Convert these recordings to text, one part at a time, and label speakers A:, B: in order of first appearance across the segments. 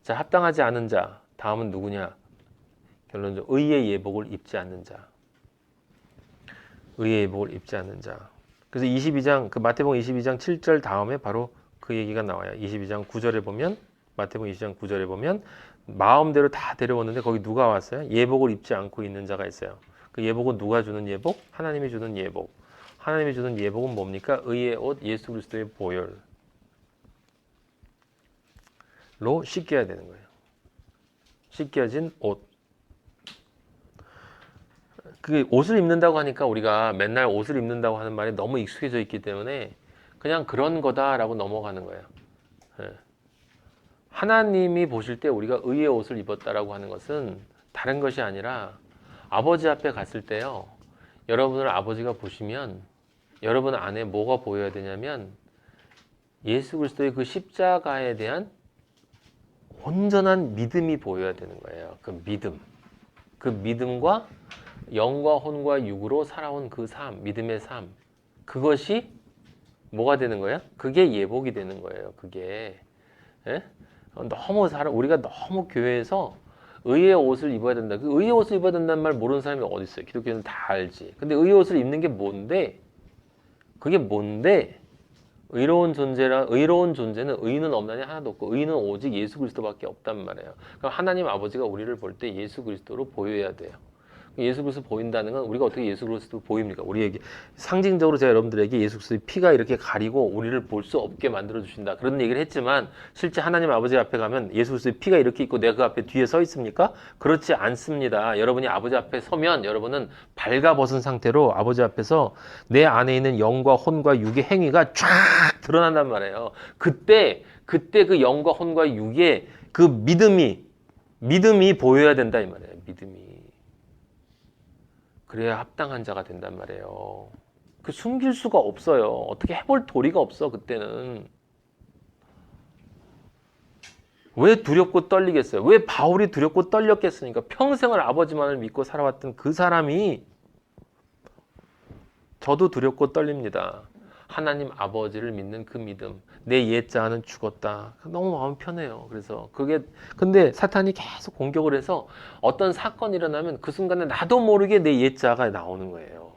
A: 자, 합당하지 않은 자. 다음은 누구냐? 결론적으로 의의 예복을 입지 않는 자. 의의 예복을 입지 않는 자. 그래서 22장 그 마태복음 22장 7절 다음에 바로 그 얘기가 나와요. 22장 9절에 보면 마태복음 22장 9절에 보면 마음대로 다 데려오는데 거기 누가 왔어요? 예복을 입지 않고 있는 자가 있어요. 그 예복은 누가 주는 예복? 하나님이 주는 예복. 하나님이 주는 예복은 뭡니까? 의의 옷 예수 그리스도의 보혈로 씻겨야 되는 거예요. 씻겨진 옷. 그 옷을 입는다고 하니까 우리가 맨날 옷을 입는다고 하는 말이 너무 익숙해져 있기 때문에 그냥 그런 거다라고 넘어가는 거예요. 예. 하나님이 보실 때 우리가 의의 옷을 입었다라고 하는 것은 다른 것이 아니라 아버지 앞에 갔을 때요. 여러분을 아버지가 보시면 여러분 안에 뭐가 보여야 되냐면 예수 그리스도의 그 십자가에 대한 온전한 믿음이 보여야 되는 거예요. 그 믿음. 그 믿음과 영과 혼과 육으로 살아온 그 삶, 믿음의 삶. 그것이 뭐가 되는 거예요? 그게 예복이 되는 거예요. 그게. 예? 우리가 너무 교회에서 의의 옷을 입어야 된다. 그 의의 옷을 입어야 된다는 말 모르는 사람이 어디 있어요? 기독교는 다 알지. 근데 의의 옷을 입는 게 뭔데? 그게 뭔데? 의로운 존재는 의인은 없나니 하나도 없고 의인은 오직 예수 그리스도밖에 없단 말이에요. 그럼 하나님 아버지가 우리를 볼 때 예수 그리스도로 보여야 돼요. 예수 그리스도 보인다는 건 우리가 어떻게 예수 그리스도 보입니까? 우리에게 상징적으로 제가 여러분들에게 예수 그리스도의 피가 이렇게 가리고 우리를 볼 수 없게 만들어 주신다. 그런 얘기를 했지만 실제 하나님 아버지 앞에 가면 예수 그리스도의 피가 이렇게 있고 내가 그 앞에 뒤에 서 있습니까? 그렇지 않습니다. 여러분이 아버지 앞에 서면 여러분은 발가벗은 상태로 아버지 앞에서 내 안에 있는 영과 혼과 육의 행위가 쫙 드러난단 말이에요. 그때 그 영과 혼과 육의 그 믿음이 보여야 된다 이 말이에요. 믿음이. 그래야 합당한 자가 된단 말이에요. 그 숨길 수가 없어요. 어떻게 해볼 도리가 없어 그때는. 왜 두렵고 떨리겠어요? 왜 바울이 두렵고 떨렸겠습니까? 평생을 아버지만을 믿고 살아왔던 그 사람이 저도 두렵고 떨립니다. 하나님 아버지를 믿는 그 믿음. 내 옛자아는 죽었다. 너무 마음 편해요. 그래서 근데 사탄이 계속 공격을 해서 어떤 사건이 일어나면 그 순간에 나도 모르게 내 옛자아가 나오는 거예요.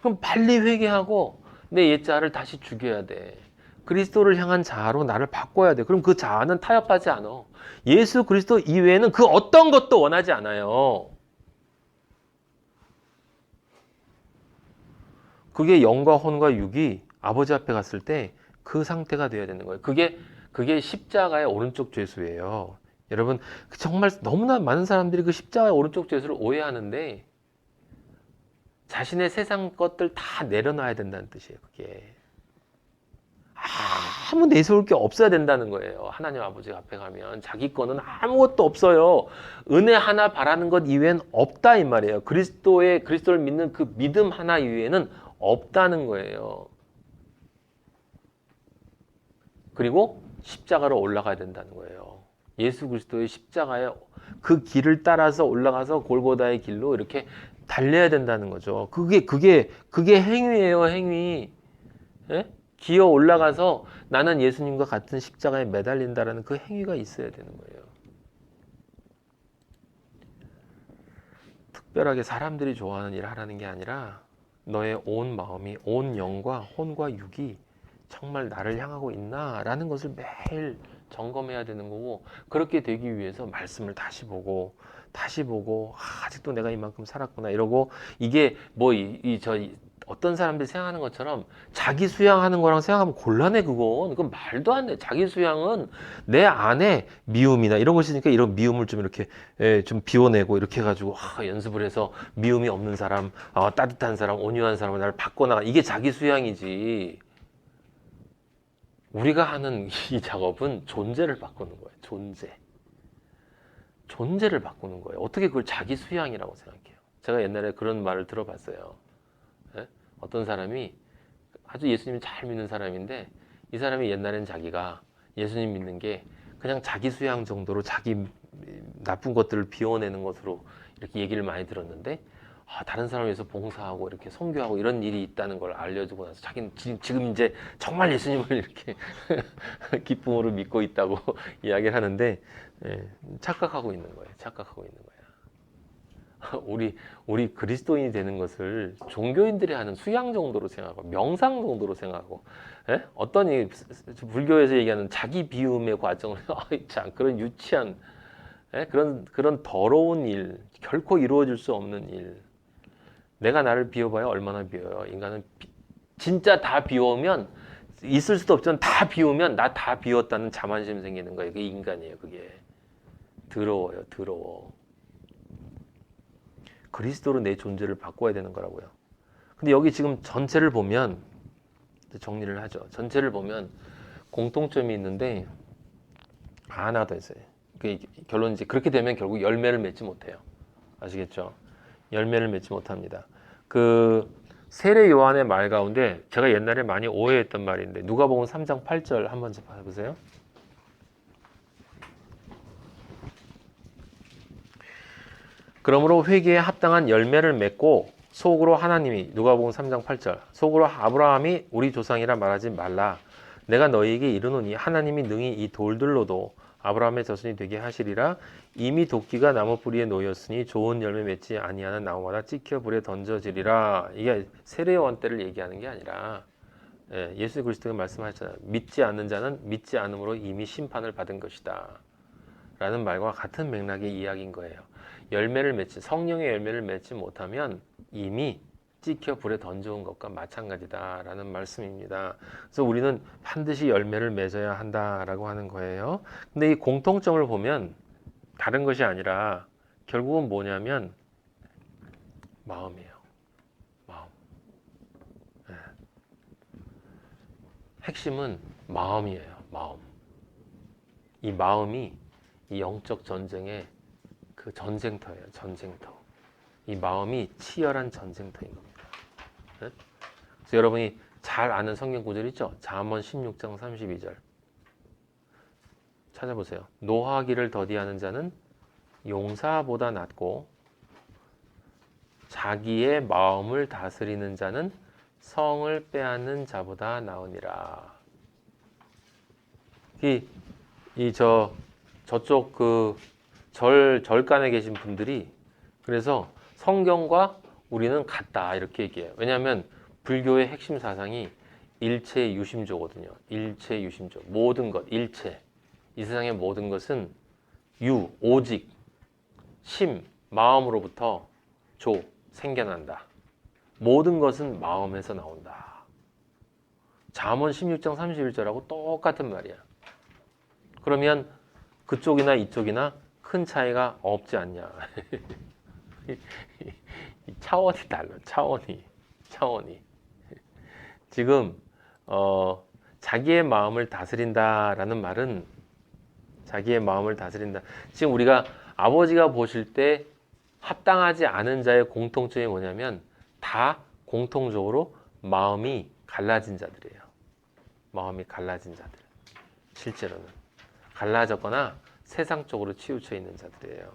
A: 그럼 빨리 회개하고 내 옛자아를 다시 죽여야 돼. 그리스도를 향한 자아로 나를 바꿔야 돼. 그럼 그 자아는 타협하지 않아. 예수 그리스도 이외에는 그 어떤 것도 원하지 않아요. 그게 영과 혼과 육이 아버지 앞에 갔을 때 그 상태가 되어야 되는 거예요. 그게 십자가의 오른쪽 죄수예요. 여러분 정말 너무나 많은 사람들이 그 십자가의 오른쪽 죄수를 오해하는데 자신의 세상 것들 다 내려놔야 된다는 뜻이에요. 그게 아무 내세울 게 없어야 된다는 거예요. 하나님 아버지 앞에 가면 자기 거는 아무것도 없어요. 은혜 하나 바라는 것 이외엔 없다 이 말이에요. 그리스도를 믿는 그 믿음 하나 이외에는 없다는 거예요. 그리고 십자가로 올라가야 된다는 거예요. 예수 그리스도의 십자가의 그 길을 따라서 올라가서 골고다의 길로 이렇게 달려야 된다는 거죠. 그게 행위예요, 행위. 예? 기어 올라가서 나는 예수님과 같은 십자가에 매달린다라는 그 행위가 있어야 되는 거예요. 특별하게 사람들이 좋아하는 일을 하라는 게 아니라 너의 온 마음이, 온 영과 혼과 육이 정말 나를 향하고 있나라는 것을 매일 점검해야 되는 거고, 그렇게 되기 위해서 말씀을 다시 보고 아직도 내가 이만큼 살았구나 이러고, 이게 뭐 어떤 사람들이 생각하는 것처럼 자기 수양하는 거랑 생각하면 곤란해. 그건 말도 안 돼. 자기 수양은 내 안에 미움이나 이런 것이 있으니까 이런 미움을 좀 이렇게 좀 비워내고 이렇게 해가지고 연습을 해서 미움이 없는 사람, 따뜻한 사람, 온유한 사람을 나를 바꿔나가. 이게 자기 수양이지. 우리가 하는 이 작업은 존재를 바꾸는 거예요. 존재를 바꾸는 거예요. 어떻게 그걸 자기 수양이라고 생각해요? 제가 옛날에 그런 말을 들어봤어요. 예? 어떤 사람이 아주 예수님을 잘 믿는 사람인데, 이 사람이 옛날엔 자기가 예수님 믿는 게 그냥 자기 수양 정도로 자기 나쁜 것들을 비워내는 것으로 이렇게 얘기를 많이 들었는데, 다른 사람을 위해서 봉사하고 이렇게 선교하고 이런 일이 있다는 걸 알려주고 나서 자기는 지금 이제 정말 예수님을 이렇게 기쁨으로 믿고 있다고 이야기를 하는데, 착각하고 있는 거예요. 착각하고 있는 거야. 우리 그리스도인이 되는 것을 종교인들이 하는 수양 정도로 생각하고 명상 정도로 생각하고, 어떤 불교에서 얘기하는 자기 비움의 과정을 참 그런 유치한, 그런 더러운 일, 결코 이루어질 수 없는 일. 내가 나를 비워봐야 얼마나 비워요. 인간은 진짜 다 비우면 있을 수도 없지만 다 비우면 나 다 비웠다는 자만심 생기는 거예요. 그게 인간이에요. 그게 더러워요. 더러워. 그리스도로 내 존재를 바꿔야 되는 거라고요. 근데 여기 지금 전체를 보면, 정리를 하죠. 전체를 보면 공통점이 있는데 하나 더 있어요. 결론은 이제 그렇게 되면 결국 열매를 맺지 못해요. 아시겠죠? 열매를 맺지 못합니다. 세례 요한의 말 가운데 제가 옛날에 많이 오해했던 말인데, 누가복음 3장 8절 한번 봐보세요. 그러므로 회개에 합당한 열매를 맺고 속으로 하나님이, 누가복음 3장 8절, 속으로 아브라함이 우리 조상이라 말하지 말라. 내가 너희에게 이르노니 하나님이 능히 이 돌들로도 아브라함의 자손이 되게 하시리라. 이미 도끼가 나무 뿌리에 놓였으니 좋은 열매 맺지 아니하는 나무마다 찍혀 불에 던져지리라. 이게 세례요한 때를 얘기하는 게 아니라, 예수 그리스도가 말씀하셨잖아요. 믿지 않는 자는 믿지 않음으로 이미 심판을 받은 것이다 라는 말과 같은 맥락의 이야기인 거예요. 성령의 열매를 맺지 못하면 이미 찍혀 불에 던져온 것과 마찬가지다라는 말씀입니다. 그래서 우리는 반드시 열매를 맺어야 한다라고 하는 거예요. 근데 이 공통점을 보면 다른 것이 아니라 결국은 뭐냐면 마음이에요. 마음. 네. 핵심은 마음이에요. 마음. 이 마음이 이 영적 전쟁의 그 전쟁터예요. 전쟁터. 이 마음이 치열한 전쟁터인 겁니다. 네? 그래서 여러분이 잘 아는 성경 구절 있죠? 잠언 16장 32절 찾아보세요. 노하기를 더디하는 자는 용사보다 낫고 자기의 마음을 다스리는 자는 성을 빼앗는 자보다 나으니라. 저쪽 절간에 계신 분들이 그래서 성경과 우리는 같다 이렇게 얘기해요. 왜냐하면 불교의 핵심 사상이 일체 유심조거든요. 일체 유심조. 모든 것, 일체. 이 세상의 모든 것은 오직, 심, 마음으로부터 생겨난다. 모든 것은 마음에서 나온다. 잠언 16장 31절하고 똑같은 말이야. 그러면 그쪽이나 이쪽이나 큰 차이가 없지 않냐. 차원이 달라. 차원이. 지금 자기의 마음을 다스린다라는 말은 자기의 마음을 다스린다. 지금 우리가 아버지가 보실 때 합당하지 않은 자의 공통점이 뭐냐면 다 공통적으로 마음이 갈라진 자들이에요. 마음이 갈라진 자들. 실제로는 갈라졌거나 세상 쪽으로 치우쳐 있는 자들이에요.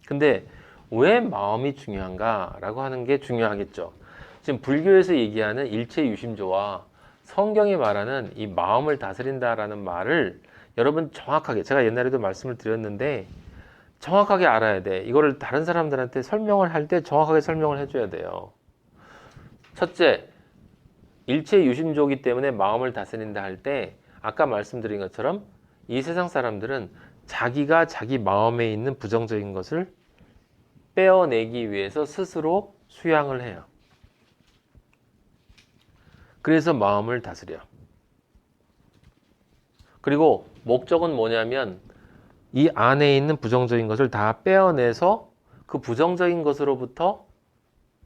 A: 근데 왜 마음이 중요한가라고 하는 게 중요하겠죠. 지금 불교에서 얘기하는 일체 유심조와 성경이 말하는 이 마음을 다스린다라는 말을 여러분 정확하게, 제가 옛날에도 말씀을 드렸는데 정확하게 알아야 돼. 이거를 다른 사람들한테 설명을 할 때 정확하게 설명을 해줘야 돼요. 첫째, 일체 유심조이기 때문에 마음을 다스린다 할 때 아까 말씀드린 것처럼 이 세상 사람들은 자기가 자기 마음에 있는 부정적인 것을 빼어내기 위해서 스스로 수양을 해요. 그래서 마음을 다스려. 그리고 목적은 뭐냐면 이 안에 있는 부정적인 것을 다 빼어내서 그 부정적인 것으로부터,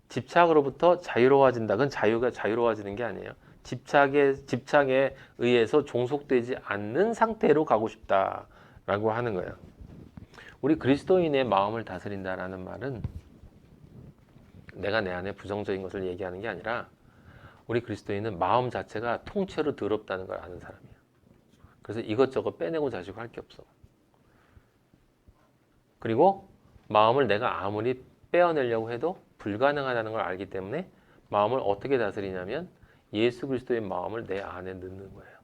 A: 집착으로부터 자유로워진다. 그건 자유로워지는 게 아니에요. 집착에 의해서 종속되지 않는 상태로 가고 싶다라고 하는 거예요. 우리 그리스도인의 마음을 다스린다라는 말은 내가 내 안에 부정적인 것을 얘기하는 게 아니라 우리 그리스도인은 마음 자체가 통째로 더럽다는 걸 아는 사람이에요. 그래서 이것저것 빼내고 자시고 할 게 없어. 그리고 마음을 내가 아무리 빼어내려고 해도 불가능하다는 걸 알기 때문에 마음을 어떻게 다스리냐면 예수 그리스도의 마음을 내 안에 넣는 거예요.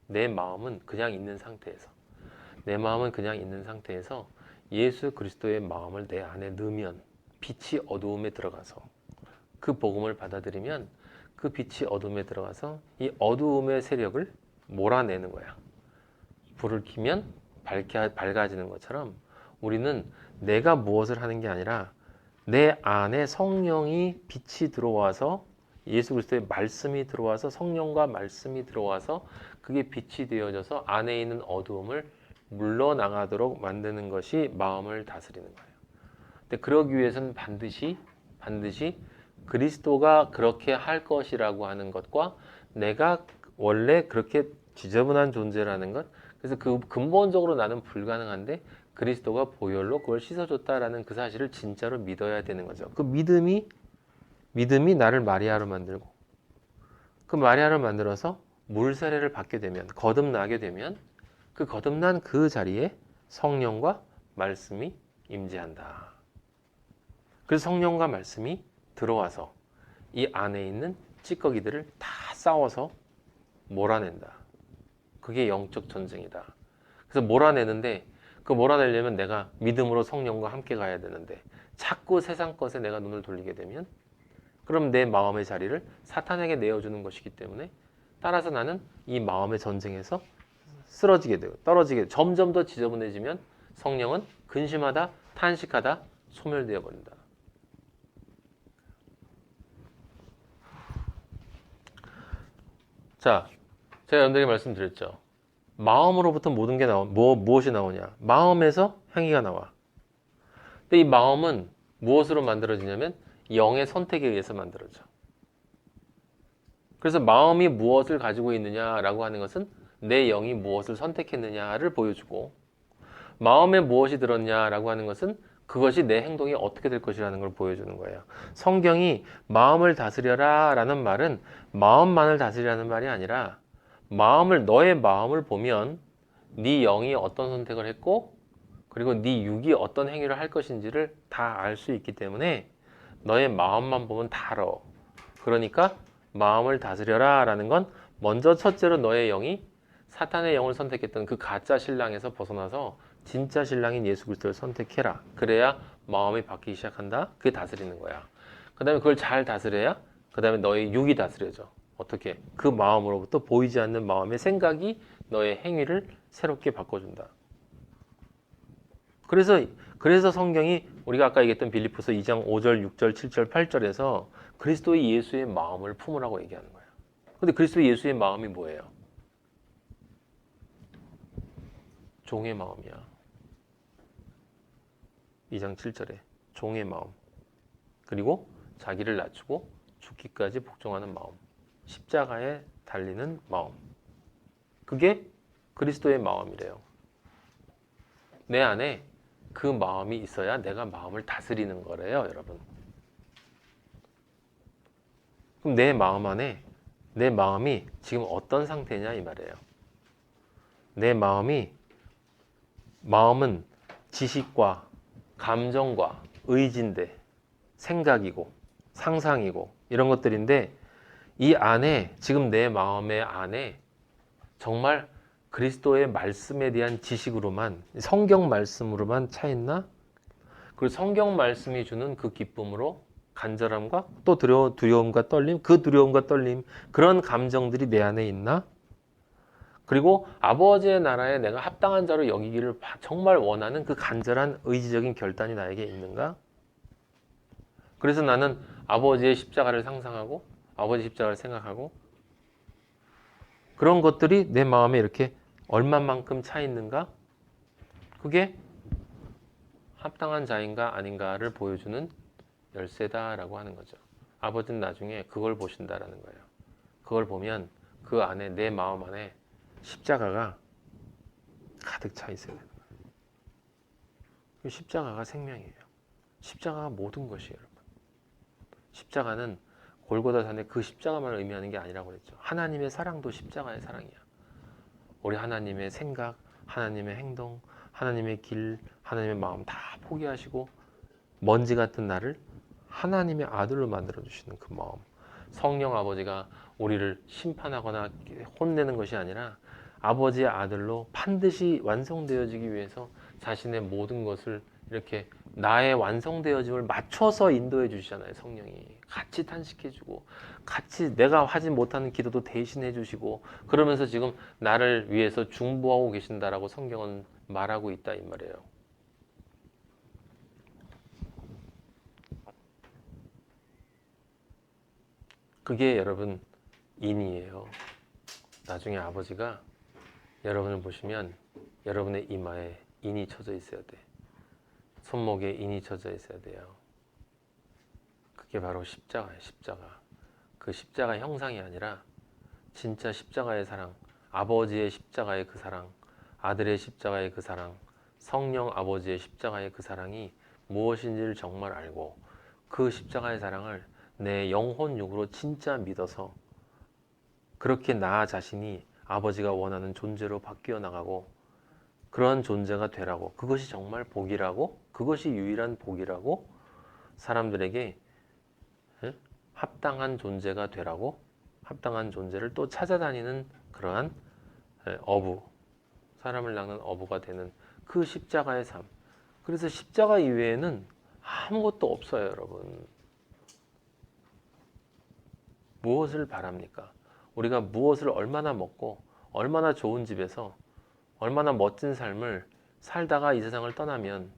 A: 내 마음은 그냥 있는 상태에서 예수 그리스도의 마음을 내 안에 넣으면 빛이 어두움에 들어가서 그 복음을 받아들이면 그 빛이 어둠에 들어가서 이 어두움의 세력을 몰아내는 거야. 불을 켜면 밝아지는 것처럼 우리는 내가 무엇을 하는 게 아니라 내 안에 성령이 빛이 들어와서 예수 그리스도의 말씀이 들어와서 성령과 말씀이 들어와서 그게 빛이 되어져서 안에 있는 어두움을 물러나가도록 만드는 것이 마음을 다스리는 거예요. 근데 그러기 위해서는 반드시 그리스도가 그렇게 할 것이라고 하는 것과 내가 원래 그렇게 지저분한 존재라는 것, 그래서 그 근본적으로 나는 불가능한데 그리스도가 보혈로 그걸 씻어줬다라는 그 사실을 진짜로 믿어야 되는 거죠. 그 믿음이 나를 마리아로 만들고 그 마리아로 만들어서 물 세례를 받게 되면 거듭나게 되면 그 거듭난 그 자리에 성령과 말씀이 임재한다. 그래서 성령과 말씀이 들어와서 이 안에 있는 찌꺼기들을 다 싸워서 몰아낸다. 그게 영적 전쟁이다. 그래서 몰아내는데 그 몰아내려면 내가 믿음으로 성령과 함께 가야 되는데 자꾸 세상 것에 내가 눈을 돌리게 되면 그럼 내 마음의 자리를 사탄에게 내어주는 것이기 때문에 따라서 나는 이 마음의 전쟁에서 쓰러지게 되고 떨어지게 되고 점점 더 지저분해지면 성령은 근심하다, 탄식하다, 소멸되어 버린다. 자, 제가 여러분들에게 말씀드렸죠. 마음으로부터 모든 게 무엇이 나오냐? 마음에서 행위가 나와. 근데 이 마음은 무엇으로 만들어지냐면 영의 선택에 의해서 만들어져. 그래서 마음이 무엇을 가지고 있느냐라고 하는 것은 내 영이 무엇을 선택했느냐를 보여주고 마음에 무엇이 들었냐라고 하는 것은 그것이 내 행동이 어떻게 될 것이라는 걸 보여주는 거예요. 성경이 마음을 다스려라 라는 말은 마음만을 다스리라는 말이 아니라 너의 마음을 보면 네 영이 어떤 선택을 했고 그리고 네 육이 어떤 행위를 할 것인지를 다 알 수 있기 때문에 너의 마음만 보면 다 알아. 그러니까 마음을 다스려라 라는 건 먼저 첫째로 너의 영이 사탄의 영을 선택했던 그 가짜 신랑에서 벗어나서 진짜 신랑인 예수 그리스도를 선택해라. 그래야 마음이 바뀌기 시작한다. 그게 다스리는 거야. 그 다음에 그걸 잘 다스려야 그 다음에 너의 육이 다스려져. 어떻게? 그 마음으로부터 보이지 않는 마음의 생각이 너의 행위를 새롭게 바꿔준다. 그래서 성경이 우리가 아까 얘기했던 빌립보서 2장 5절, 6절, 7절, 8절에서 그리스도의 예수의 마음을 품으라고 얘기하는 거예요. 근데 그리스도의 예수의 마음이 뭐예요? 종의 마음이야. 2장 7절에 종의 마음. 그리고 자기를 낮추고 죽기까지 복종하는 마음. 십자가에 달리는 마음. 그게 그리스도의 마음이래요. 내 안에 그 마음이 있어야 내가 마음을 다스리는 거래요, 여러분. 그럼 내 마음 안에 내 마음이 지금 어떤 상태냐 이 말이에요. 내 마음은 지식과 감정과 의지인데 생각이고 상상이고 이런 것들인데 이 안에 지금 내 마음의 안에 정말 그리스도의 말씀에 대한 지식으로만 성경 말씀으로만 차 있나? 그리고 성경 말씀이 주는 그 기쁨으로 간절함과 또 두려움과 떨림, 그 두려움과 떨림 그런 감정들이 내 안에 있나? 그리고 아버지의 나라에 내가 합당한 자로 여기기를 정말 원하는 그 간절한 의지적인 결단이 나에게 있는가? 그래서 나는 아버지의 십자가를 상상하고 아버지 십자가를 생각하고 그런 것들이 내 마음에 이렇게 얼마만큼 차 있는가? 그게 합당한 자인가 아닌가를 보여주는 열쇠다라고 하는 거죠. 아버지는 나중에 그걸 보신다라는 거예요. 그걸 보면 그 안에 내 마음 안에 십자가가 가득 차 있어야 되는 거예요. 십자가가 생명이에요. 십자가가 모든 것이에요, 여러분. 십자가는 골고다 산에 그 십자가만 의미하는 게 아니라고 그랬죠. 하나님의 사랑도 십자가의 사랑이야. 우리 하나님의 생각, 하나님의 행동, 하나님의 길, 하나님의 마음 다 포기하시고 먼지 같은 나를 하나님의 아들로 만들어주시는 그 마음. 성령 아버지가 우리를 심판하거나 혼내는 것이 아니라 아버지의 아들로 반드시 완성되어지기 위해서 자신의 모든 것을 이렇게 나의 완성되어짐을 맞춰서 인도해 주시잖아요. 성령이 같이 탄식해주고 같이 내가 하지 못하는 기도도 대신해 주시고 그러면서 지금 나를 위해서 중보하고 계신다라고 성경은 말하고 있다 이 말이에요. 그게 여러분 인이에요. 나중에 아버지가 여러분을 보시면 여러분의 이마에 인이 쳐져 있어야 돼. 손목에 인이 쳐져 있어야 돼요. 그게 바로 십자가예요. 십자가. 그 십자가 형상이 아니라 진짜 십자가의 사랑, 아버지의 십자가의 그 사랑, 아들의 십자가의 그 사랑, 성령 아버지의 십자가의 그 사랑이 무엇인지를 정말 알고 그 십자가의 사랑을 내 영혼육으로 진짜 믿어서 그렇게 나 자신이 아버지가 원하는 존재로 바뀌어 나가고 그런 존재가 되라고, 그것이 정말 복이라고, 그것이 유일한 복이라고 사람들에게 합당한 존재가 되라고, 합당한 존재를 또 찾아다니는 그러한 어부, 사람을 낚는 어부가 되는 그 십자가의 삶. 그래서 십자가 이외에는 아무것도 없어요, 여러분. 무엇을 바랍니까? 우리가 무엇을 얼마나 먹고 얼마나 좋은 집에서 얼마나 멋진 삶을 살다가 이 세상을 떠나면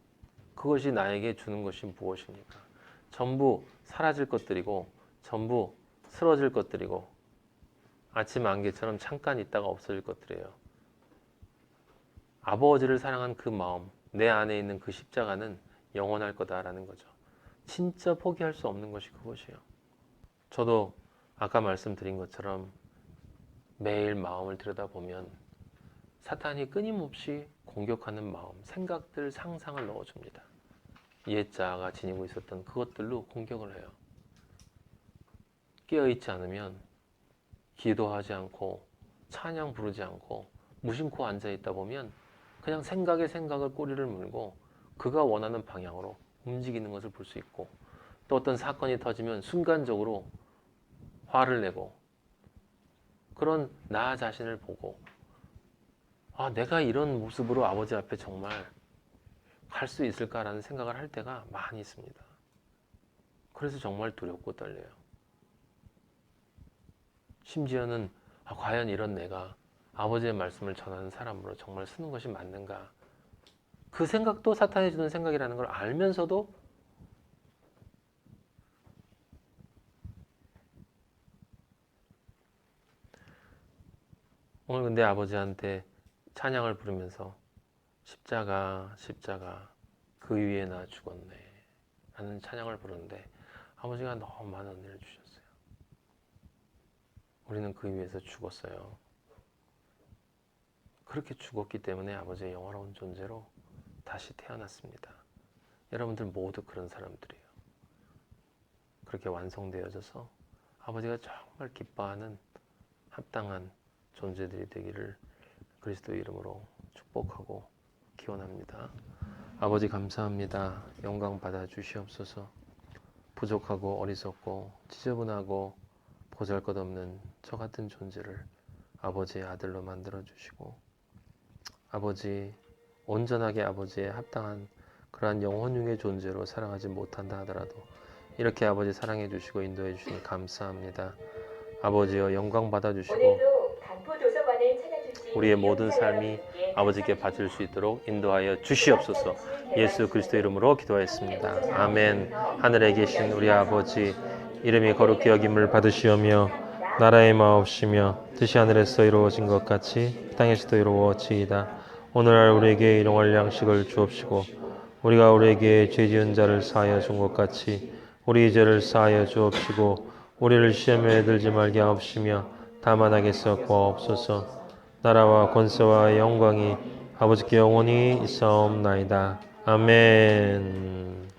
A: 그것이 나에게 주는 것이 무엇입니까? 전부 사라질 것들이고 전부 쓰러질 것들이고 아침 안개처럼 잠깐 있다가 없어질 것들이에요. 아버지를 사랑한 그 마음, 내 안에 있는 그 십자가는 영원할 거다라는 거죠. 진짜 포기할 수 없는 것이 그것이에요. 저도 아까 말씀드린 것처럼 매일 마음을 들여다보면 사탄이 끊임없이 공격하는 마음, 생각들, 상상을 넣어줍니다. 옛자아가 지니고 있었던 그것들로 공격을 해요. 깨어있지 않으면 기도하지 않고 찬양 부르지 않고 무심코 앉아있다 보면 그냥 생각에 생각을 꼬리를 물고 그가 원하는 방향으로 움직이는 것을 볼 수 있고 또 어떤 사건이 터지면 순간적으로 화를 내고 그런 나 자신을 보고 내가 이런 모습으로 아버지 앞에 정말 갈 수 있을까라는 생각을 할 때가 많이 있습니다. 그래서 정말 두렵고 떨려요. 심지어는 과연 이런 내가 아버지의 말씀을 전하는 사람으로 정말 쓰는 것이 맞는가? 그 생각도 사탄이 주는 생각이라는 걸 알면서도 오늘 근데 아버지한테 찬양을 부르면서 십자가 십자가 그 위에 나 죽었네 라는 찬양을 부르는데 아버지가 너무 많은 은혜를 주셨어요. 우리는 그 위에서 죽었어요. 그렇게 죽었기 때문에 아버지의 영원한 존재로 다시 태어났습니다. 여러분들 모두 그런 사람들이에요. 그렇게 완성되어져서 아버지가 정말 기뻐하는 합당한 존재들이 되기를 그리스도의 이름으로 축복하고 기원합니다. 아버지 감사합니다. 영광 받아 주시옵소서. 부족하고 어리석고 지저분하고 보잘것없는 저 같은 존재를 아버지의 아들로 만들어 주시고 아버지 온전하게 아버지의 합당한 그러한 영혼중의 존재로 살아가지 못한다 하더라도 이렇게 아버지 사랑해 주시고 인도해 주시니 감사합니다. 아버지여 영광 받아 주시고 우리의 모든 삶이 아버지께 바칠 수 있도록 인도하여 주시옵소서. 예수 그리스도 이름으로 기도하였습니다. 아멘. 하늘에 계신 우리 아버지 이름이 거룩히 여김을 받으시오며 나라의 마옵시며 뜻이 하늘에서 이루어진 것 같이 땅에서도 이루어지이다. 오늘날 우리에게 일용할 양식을 주옵시고 우리가 우리에게 죄 지은 자를 사하여 준 것 같이 우리 죄를 사하여 주옵시고 우리를 시험에 들지 말게 하옵시며 다만 악에서 구하옵소서. 나라와 권세와 영광이 아버지께 영원히 있사옵나이다. 아멘.